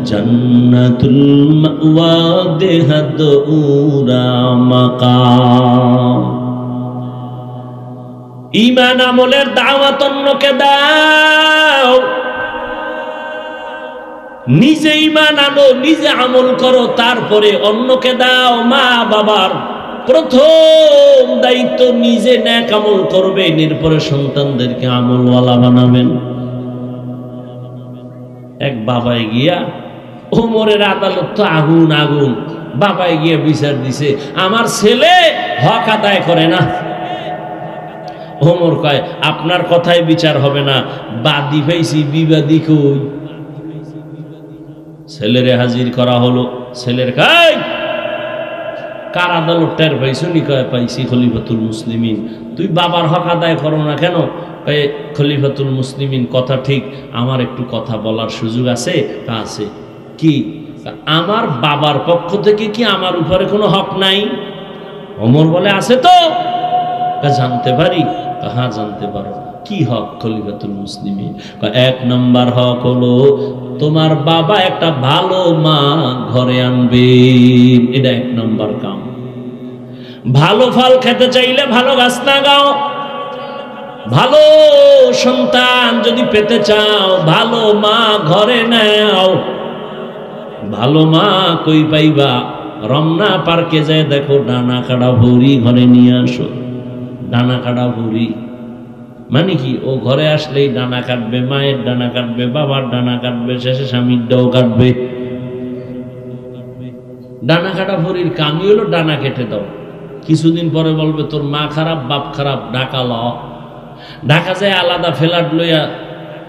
জান্নাতুল মাওয়া দেহদ উরা মাকাম। ঈমান আমলের দাওয়াত অন্যকে দাও, নিজে ঈমান আনো, নিজে আমল করো, তারপরে অন্যকে দাও। মা বাবার প্রথম দায়িত্ব নিজে নেক আমল করবেন, এরপরে সন্তানদেরকে আমলওয়ালা বানাবেন। এক বাবাই গিয়া, ওমরের আদালত তো আগুন আগুন, বাবাই গিয়া বিচার দিছে, আমার ছেলে হক আদায় করে না। ওমর কয়, আপনার কথায় বিচার হবে না, বাদী পাইছি, বিবাদী কই? ছেলেরে হাজির করা হলো। ছেলের কয়, কার আদালত টের পাইছো নি? কয়, পাইছি, খলিফাতুল মুসলিমিন। তুই বাবার হক আদায় করো না কেন? কয়, খলিফাতুল মুসলিমিন কথা ঠিক, আমার একটু কথা বলার সুযোগ আছে? আছে। কি? আমার বাবার পক্ষ থেকে কি আমার উপরে কোনো হক নাই? ওমর বলে, আছে তো। জানতে পারি? হ্যাঁ জানতে পারো। কি হক খলিফাতুল মুসলিমিন? এক নম্বর হক হলো তোমার বাবা একটা ভালো মা ঘরে আনবে, এটা এক নম্বর কাম। ভালো ফল খেতে চাইলে ভালো গাছ লাগাও, ভালো সন্তান যদি পেতে চাও ভালো মা ঘরে নাও। ভালো মা কই পাইবা? রমনা পার্কে যায় দেখো, ডানা কাটা ভরি ঘরে নিয়ে আসো। ডানা কাটা ভরি মানে কি? ও ঘরে আসলেই ডানা কাটবে, মায়ের ডানা কাটবে, বাবার ডানা কাটবে, শেষে স্বামীর ডাও কাটবে। ডানা কাটা ভরির কামই হলো ডানা কেটে দাও। কিছুদিন পরে বলবে তোর মা খারাপ, বাপ খারাপ, ঢাকা ল। ঢাকা যায় আলাদা ফ্ল্যাট লইয়া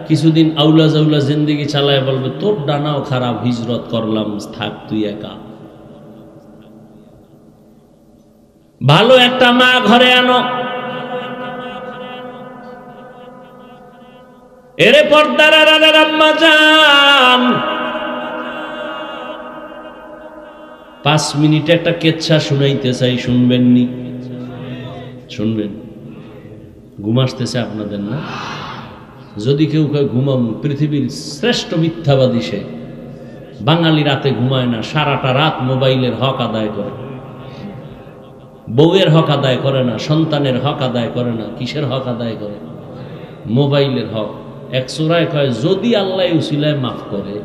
কিছুদিন আউলা জাউলা জিন্দেগি চালায় বলবে তোর ডানাও খারাপ, হিজরত করলাম, থাক তুই একা। ভালো একটা মা ঘরে আনো। এরে পর্দার আড়ালের আম্মা জান, 5 মিনিটে একটা কেচ্ছা শুনাইতে চাই, শুনবেন নি? শুনবেন? ঘুম আসতেছে আপনাদের না? যদি কেউ ঘুমাম, পৃথিবীর শ্রেষ্ঠ মিথ্যাবাদী সে। বাঙালি রাতে ঘুমায় না, সারাটা রাত মোবাইলের হক আদায় করে। বউয়ের হক আদায় করে না, সন্তানের হক আদায় করে না। কিসের হক আদায় করে? মোবাইলের হক। এক সূরায় কয় যদি আল্লাহ উসিলায় মাফ করে,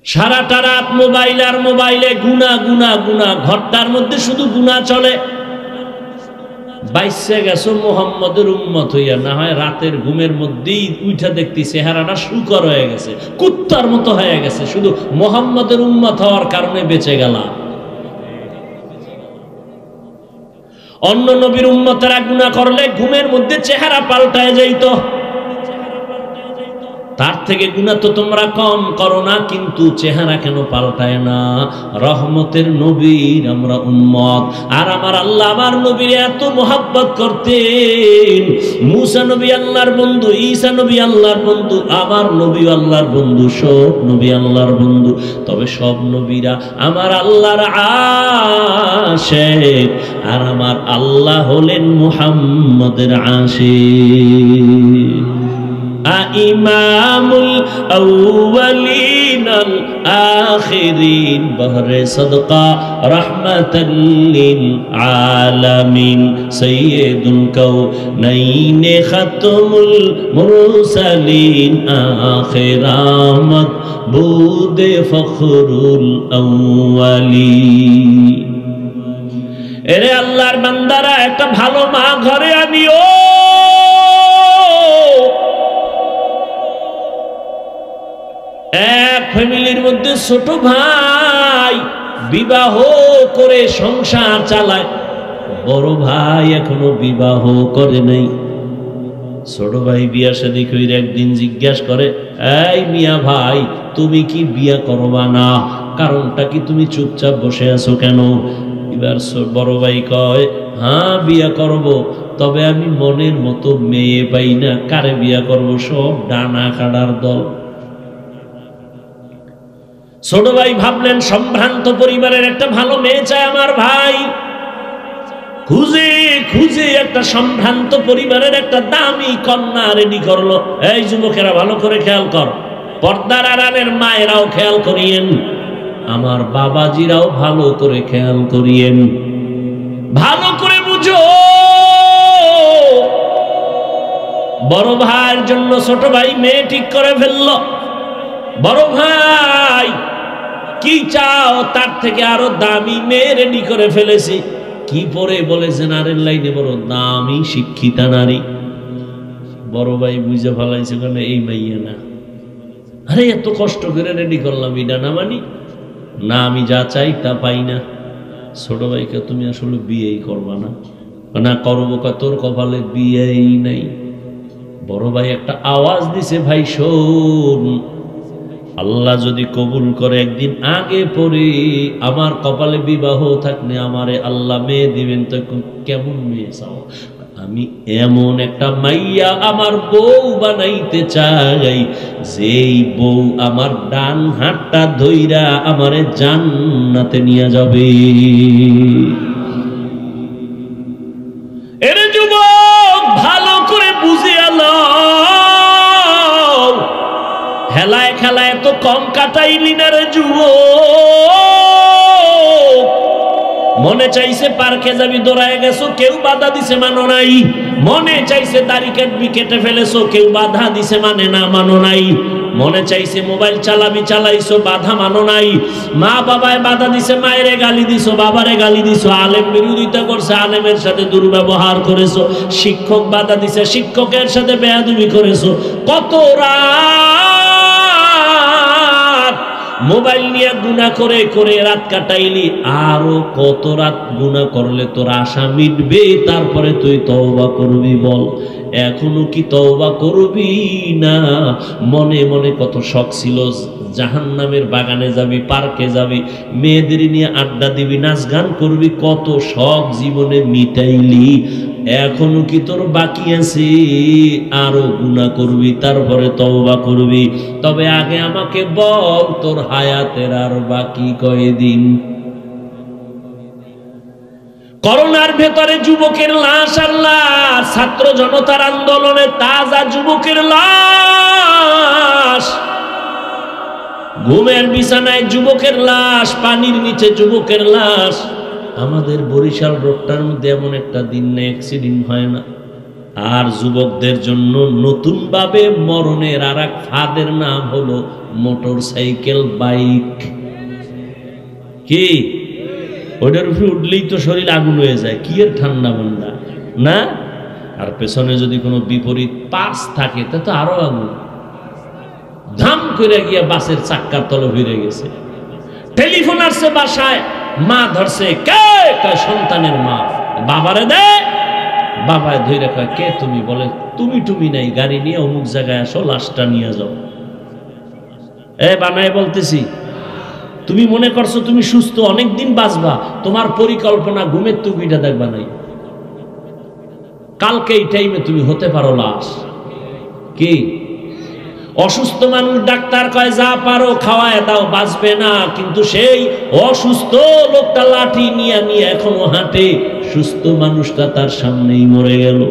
সারাটা রাত মোবাইল আর মোবাইলে গুনা গুনা গুনা, ঘরটার মধ্যে শুধু গুনা চলে। বাইসে গেছো মোহাম্মদের উম্মত হইয়া, না হয় রাতের ঘুমের মধ্যেই উঠা দেখতি চেহারাটা শুকর হয়ে গেছে, কুত্তার মতো হয়ে গেছে, শুধু মোহাম্মদের উম্মত হওয়ার কারণে বেঁচে গেলাম। অন্য নবীর উম্মতেরা গুনাহ করলে ঘুমের মধ্যে চেহারা পাল্টায় যাইত, তার থেকে গুনাহ তো তোমরা কম করো না, কিন্তু চেহারা কেন পাল্টায় না? রহমতের নবীর আমরা উম্মত, আর আমার আল্লাহ আমার নবীর এত মোহাব্বত করতেন। মুসা নবী আল্লাহর বন্ধু, ঈসা নবী আল্লাহর বন্ধু, আমার নবী আল্লাহর বন্ধু, সব নবী আল্লাহর বন্ধু। তবে সব নবীরা আমার আল্লাহর আশিক, আর আমার আল্লাহ হলেন মুহাম্মদের আশিক। ইমামুল আউয়ালিন আল আখিরিন, বহরে সদকা রাহমাতাল লিল আলামিন, সাইয়্যিদুল কাউনাইন খাতমুল মুরসালিন, আখিরামত বুদে ফখরুল আউয়ালিন। এরে আল্লাহর বান্দারা, একটা ভালো মা ঘরে আনিও। এক ফ্যামিলির মধ্যে ছোট ভাই বিবাহ করে সংসার চালায়, বড় ভাই এখনো বিবাহ করে নাই। ছোট ভাই বিয়া শাদী কইরা একদিন জিজ্ঞাসা করে, এই মিয়া ভাই, তুমি কি বিয়া করবা না? কারণটা কি? তুমি চুপচাপ বসে আছো কেন? এবার বড় ভাই কয়, হ্যাঁ বিয়া করব, তবে আমি মনের মতো মেয়ে পাই না, কারে বিয়া করব? সব ডানা কাটার দল। ছোট ভাই ভাবলেন, সম্ভ্রান্ত পরিবারের একটা ভালো মেয়ে চায় আমার ভাই। খুঁজে খুঁজে একটা সম্ভ্রান্ত পরিবারের একটা দামি কন্যা রেডি করলো। এই যুবকেরা ভালো করে খেয়াল কর, পর্দার আড়ালের মায়েরাও খেয়াল করিয়েন, আমার বাবাজিরাও ভালো করে খেয়াল করিয়েন, ভালো করে বুঝো। বড় ভাইয়ের জন্য ছোট ভাই মেয়ে ঠিক করে ফেললো। বড় ভাই, কি চাও? তার থেকে আরো দামি মেয়ে রেডি করে ফেলেছি। কি পরে? বলে জেনারেল লাইনে বড় দামি শিক্ষিতা নারী। বড় ভাই বুঝে ফেলাইছে, কারণ এই মাইয়া না। আরে এত কষ্ট করে রেডি করলাম, এটা না মানি না, আমি যা চাই তা পাই না। ছোট ভাইকে, তুমি আসলে বিয়েই করবা না? না করবো, তোর কপালে বিয়েই নাই। বড় ভাই একটা আওয়াজ দিছে, ভাই শোন, আল্লাহ যদি কবুল করে একদিন আগে পরে আমার কপালে বিবাহ থাকলে আমারে আল্লাহ মেয়ে দিবেন, তো কেমন মেয়ে চাও? আমি এমন একটা মাইয়া আমার বউ বানাইতে চাই, যেই বউ আমার ডান হাতটা ধইরা আমারে জান্নাতে নিয়ে যাবে। এর যুবক, ভালো করে বুঝিয়া লও, হেলায় খেলায় তো কম কাটাইলি না রে যুবক। মনে চাইছে পার্কে যাবি, দৌড়ায় গেছো, কেউ বাধা দিছে, মানো নাই। মনে চাইছে দাড়ি কাটবি, কেটে ফেলেছো, কেউ বাধা দিছে, মানে না, মানো নাই। মনে চাইছে মোবাইল চালাবি, চালাইছো, বাধা মানো নাই। মা বাবায় বাধা দিছে, মায়েরে গালি দিছো, বাবারে গালি দিছো। আলেম বিরোধিতা করছে, আলেমের সাথে দুর্ব্যবহার করেছো। শিক্ষক বাধা দিছে, শিক্ষকের সাথে বেয়াদবি করেছো। কত রাত মোবাইল নিয়ে গুনাহ করে করে রাত কাটাইলি। আরো কত রাত গুনাহ করলে তোর আশা মিটবে? তারপরে তুই তওবা করবি? বল, এখনো কি তওবা করবি না? মনে মনে কত শখ ছিল, জাহান্নামের বাগানে যাবি, পার্কে যাবি, মেয়েদের নিয়ে আড্ডা দিবি, নাচ গান করবি, কত শখ জীবনে মিটাইলি। এখনো কি তোর বাকি আছে? আরো গুনাহ করবি, তারপরে তওবা করবি। তবে আগে আমাকে বল, তোর হায়াতের আর বাকি কয়দিন? করোনার ভেতরে যুবকের লাশ আর লাশ, ছাত্র জনতার আন্দোলনে তাজা যুবকের লাশ, ঘুমের বিছানায় যুবকের লাশ, পানির নিচে যুবকের লাশ। আমাদের বরিশাল রোডটার মধ্যে এমন একটা দিন নেই অ্যাক্সিডেন্ট হয় না। আর যুবকদের জন্য নতুন ভাবে মরণের আর এক ফাঁদের নাম হলো মোটর সাইকেল, বাইক। কি ওইটার উপরে উঠলেই তো শরীর আগুন হয়ে যায়, কি এর ঠান্ডা মান্ডা না? আর পেছনে যদি কোনো বিপরীত পাশ থাকে তা তো আরো আগুন। ধাম করে গিয়ে বাসের চাক্কার তলে ভিড়ে গেছে। টেলিফোন আসছে বাসায়, মা ধরছে, কে? সন্তানের মা। বাবারে দে। বাবায় ধরে কয়, কে তুমি? বলে, তুমি নাই, গাড়ি নিয়ে অমুক জায়গায় আসো, লাশটা নিয়ে যাও। বানায় বলতেছি, তুমি মনে করছো তুমি সুস্থ, অনেকদিন বাঁচবা, তোমার পরিকল্পনা ঘুমের টুপিটা দেখবা নাই। কালকে এই টাইমে তুমি হতে পারো লাশ। কি অসুস্থ মানুষ ডাক্তার কয় যা পারো খাওয়ায় দাও, বাঁচবে না, কিন্তু সেই অসুস্থ লোকটা লাঠি নিয়ে এখনো হাঁটে, সুস্থ মানুষটা তার সামনেই মরে গেল।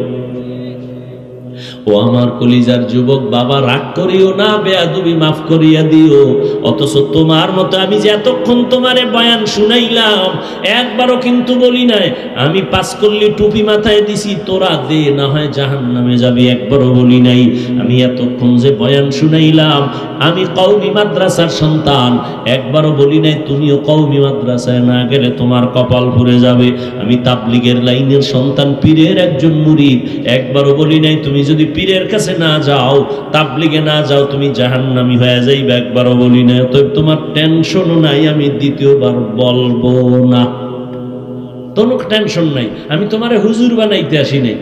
ও আমার কলিজার যুবক বাবা, রাগ করিও না, বেয়াদবি মাফ করিয়া দিও। অথচ তোমার মতো আমি যে এতক্ষণ তোমারে বয়ান শুনাইলাম, একবারও কিন্তু বলি নাই আমি পাঁচকল্লি টুপি মাথায় দিছি, তোরা দে, না হয় জাহান্নামে যাবি, একবারও বলি নাই। আমি এতক্ষণ যে বয়ান শুনাইলাম, আমি কওমি মাদ্রাসার সন্তান, একবারও বলি নাই তুমিও কওমি মাদ্রাসায় না গেলে তোমার কপাল পুড়ে যাবে। আমি তাবলিগের লাইনের সন্তান, পীরের একজন মুরিদ, একবারও বলি নাই তুমি যদি পীরের কাছে না যাও, তাবলিগে না যাও, তুমি জাহান্নামী হয়ে যাইবে, একবারও বলি না। তো তোমার টেনশনও নাই, আমি দ্বিতীয়বার বলবো না, কোনো টেনশন নাই। আমি তোমারে হুজুর বানাইতে আসি নাই,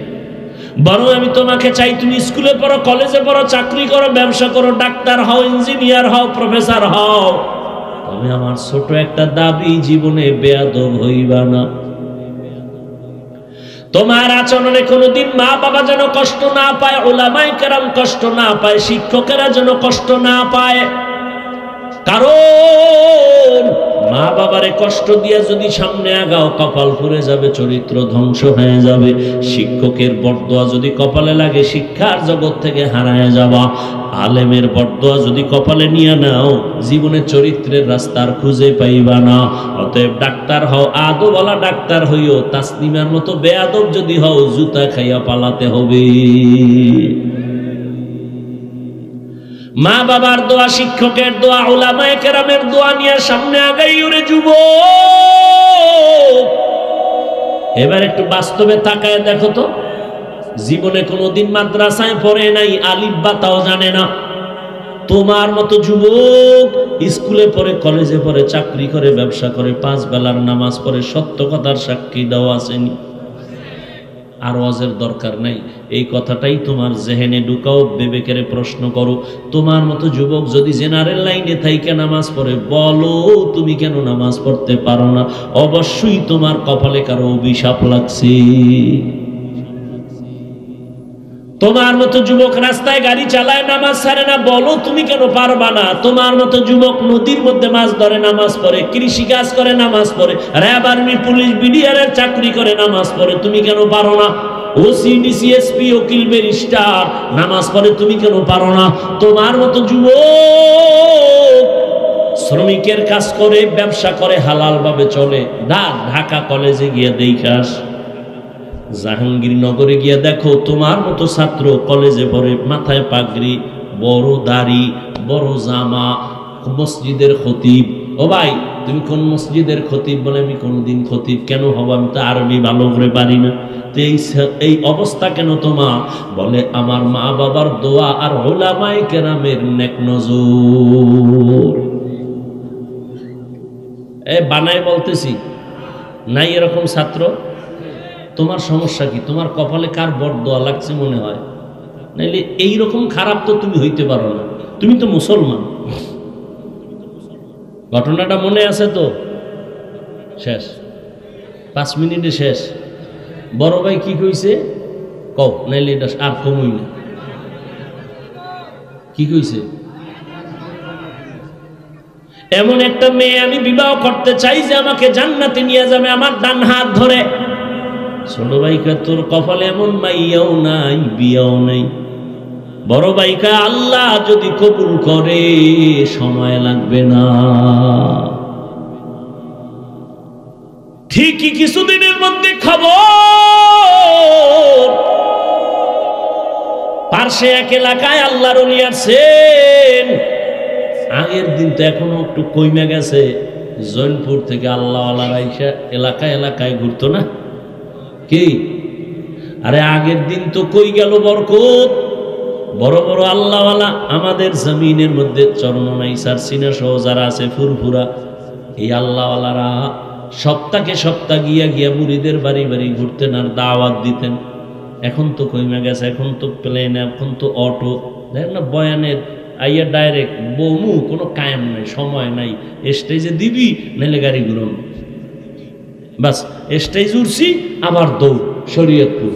বরং আমি তোমাকে চাই তুমি স্কুলে পড়ো, কলেজে পড়ো, চাকরি করো, ব্যবসা করো, ডাক্তার হও, ইঞ্জিনিয়ার হও, প্রফেসর হও। তবে আমার ছোট একটা দাবি, জীবনে বেয়াদব হইবা না। তোমার আচরণে কোনোদিন মা বাবা যেন কষ্ট না পায়, উলামায়ে কেরাম কষ্ট না পায়, শিক্ষকেরা যেন কষ্ট না পায়। কারণ মা বাবারে কষ্ট দিয়ে যদি সামনে আগাও, কপাল পুড়ে যাবে, চরিত্র ধ্বংস হয়ে যাবে। শিক্ষকের বরদোয়া যদি কপালে লাগে, শিক্ষার জগৎ থেকে হারায় যাবা। আলেমের বরদোয়া যদি কপালে নিয়ে নাও, জীবনে চরিত্রের রাস্তার খুঁজে পাইবা না। অতএব ডাক্তার হও, আদবওয়ালা ডাক্তার হইও, তাসনিমার মতো বেয়াদব যদি হও, জুতা খাইয়া পালাতে হবে। মা বাবার দোয়া, শিক্ষকের দোয়া, উলামায়ে কেরামের দোয়া নিয়ে সামনে আগাই ওরে যুবক। এবার একটু বাস্তবে তাকায় দেখো তো, জীবনে কোনোদিন মাদ্রাসায় পড়ে নাই, আলিফ বা তাও জানে না। তোমার মতো যুবক স্কুলে পড়ে, কলেজে পড়ে, চাকরি করে, ব্যবসা করে, 5 বেলার নামাজ পড়ে, সত্য কথার সাক্ষী দাও আসেনি। আর ওয়াজের দরকার নাই, এই কথাটাই তোমার জেহেনে ঢুকাও, বিবেকের প্রশ্ন করো। তোমার মতো যুবক যদি জেনারেল লাইনে থাইকে নামাজ পড়ে, বলো তুমি কেন নামাজ পড়তে পারো না? অবশ্যই তোমার কপালে কারো অভিশাপ লাগছে। তোমার মতো যুবক রাস্তায় গাড়ি চালায়, নামাজ ছাড়ে না, বলো তুমি কেন পারবা না? তোমার মতো যুবক নদীর মধ্যে মাছ ধরে, নামাজ পড়ে, কৃষি কাজ করে, নামাজ পড়ে, র্যাব, আর্মি, পুলিশ, বিডিআরের চাকরি করে, নামাজ পড়ে, তুমি কেন পারো না? ওসি, ডিসি, এসপি, উকিল, ব্যারিস্টার নামাজ পড়ে, তুমি কেন পারো না? তোমার মতো যুবক শ্রমিকের কাজ করে, ব্যবসা করে, হালাল ভাবে চলে, ঢাকা কলেজে গিয়ে দেখাস, জাহাঙ্গীরনগরে গিয়ে দেখো তোমার মতো ছাত্র কলেজে পড়ে, মাথায় পাগড়ি, বড় দাড়ি, বড় জামা, মসজিদের খতিব। ও ভাই তুমি কোন মসজিদের খতিব? বলে আমি কোনদিন খতিব কেন হব, আমি তো আরবি ভালো করে পারি না। তো এই অবস্থা কেন তোমার? বলে আমার মা বাবার দোয়া আর উলামায়ে কেরামের নেক নজর। বানায় বলতেছি নাই এরকম ছাত্র? তোমার সমস্যা কি? তোমার কপালে কার বরদোয়া লাগছে মনে হয়? নাইলে এইরকম খারাপ তো তুমি হইতে পারো না, তুমি তো মুসলমান। ঘটনাটা মনে আছে তো? শেষ 5 মিনিটে শেষ। বড় ভাই কি কইছে কও, নাইলে এটা আর কমই না। কি কইছে? এমন একটা মেয়ে আমি বিবাহ করতে চাই যে আমাকে জান্নাতে নিয়ে যাবে আমার ডান হাত ধরে। ছোট ভাইকা তোর কপালে এমন মাইয়াও নাই, বিয়াও নাই। বড় ভাইকা আল্লাহ যদি কবুল করে সময় লাগবে না, ঠিকই কিছুদিনের মধ্যে খবর পার্শ্বে এক এলাকায় আল্লাহর ওলি আছেন। আগের দিন তো এখনো একটু কইমে গেছে, জৈনপুর থেকে আল্লাহওয়ালারা আইসা এলাকায় এলাকায় ঘুরতো না কি? আরে আগের দিন তো কই গেল বরকত। বড় বড় আল্লাহওয়ালা আমাদের জমিনের মধ্যে চরমনাইসার সিনা সহ যারা আছে ফুরফুরা, এই আল্লাহওয়ালারা সপ্তাহে সপ্তাহ গিয়া গিয়া মুরিদের বাড়ি বাড়ি ঘুরতেন আর দাওয়াত দিতেন। এখন তো কইমা গেছে, এখন তো প্লেন, এখন তো অটো, দেখেন না বয়ানের আইয়া ডাইরেক্ট বমু, কোনো কায়েম নাই, সময় নাই, স্টেজে দিবি নাইলে গাড়ি ঘুরম, বাস স্টেজ উঠছি আবার দৌড় শরীয়তপুর।